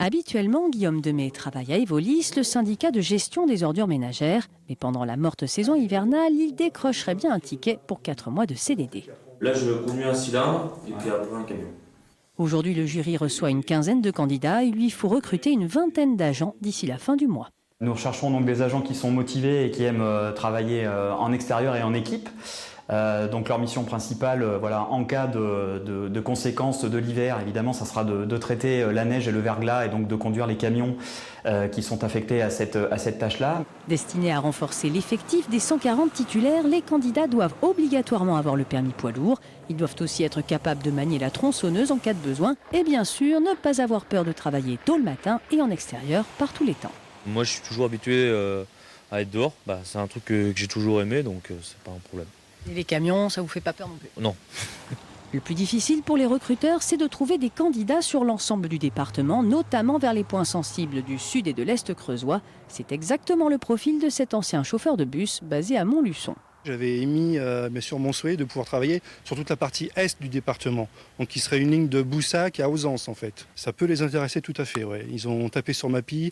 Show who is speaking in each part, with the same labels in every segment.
Speaker 1: Habituellement, Guillaume Demey travaille à Evolis, le syndicat de gestion des ordures ménagères. Mais pendant la morte saison hivernale, il décrocherait bien un ticket pour 4 mois de CDD.
Speaker 2: Là, je conduis un cylindre et puis après un camion.
Speaker 1: Aujourd'hui, le jury reçoit une quinzaine de candidats. Il lui faut recruter une vingtaine d'agents d'ici la fin du mois.
Speaker 3: Nous recherchons donc des agents qui sont motivés et qui aiment travailler en extérieur et en équipe. Donc leur mission principale, en cas de conséquences de l'hiver, évidemment, ça sera de traiter la neige et le verglas et donc de conduire les camions qui sont affectés à cette tâche-là.
Speaker 1: Destinés à renforcer l'effectif des 140 titulaires, les candidats doivent obligatoirement avoir le permis poids lourd. Ils doivent aussi être capables de manier la tronçonneuse en cas de besoin et bien sûr ne pas avoir peur de travailler tôt le matin et en extérieur par tous les temps.
Speaker 4: Moi, je suis toujours habitué à être dehors. C'est un truc que j'ai toujours aimé, donc c'est pas un problème.
Speaker 1: Et les camions, ça vous fait pas peur non plus?
Speaker 4: Non.
Speaker 1: Le plus difficile pour les recruteurs, c'est de trouver des candidats sur l'ensemble du département, notamment vers les points sensibles du sud et de l'est creusois. C'est exactement le profil de cet ancien chauffeur de bus basé à Montluçon.
Speaker 5: J'avais émis bien sûr mon souhait de pouvoir travailler sur toute la partie est du département, donc qui serait une ligne de Boussac à Ausence en fait. Ça peut les intéresser tout à fait, ouais. Ils ont tapé sur ma pille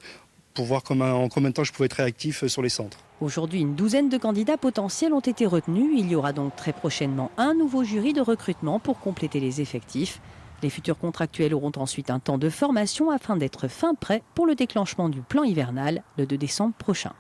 Speaker 5: pour voir en combien de temps je pouvais être réactif sur les centres.
Speaker 1: Aujourd'hui, une douzaine de candidats potentiels ont été retenus. Il y aura donc très prochainement un nouveau jury de recrutement pour compléter les effectifs. Les futurs contractuels auront ensuite un temps de formation afin d'être fin prêts pour le déclenchement du plan hivernal le 2 décembre prochain.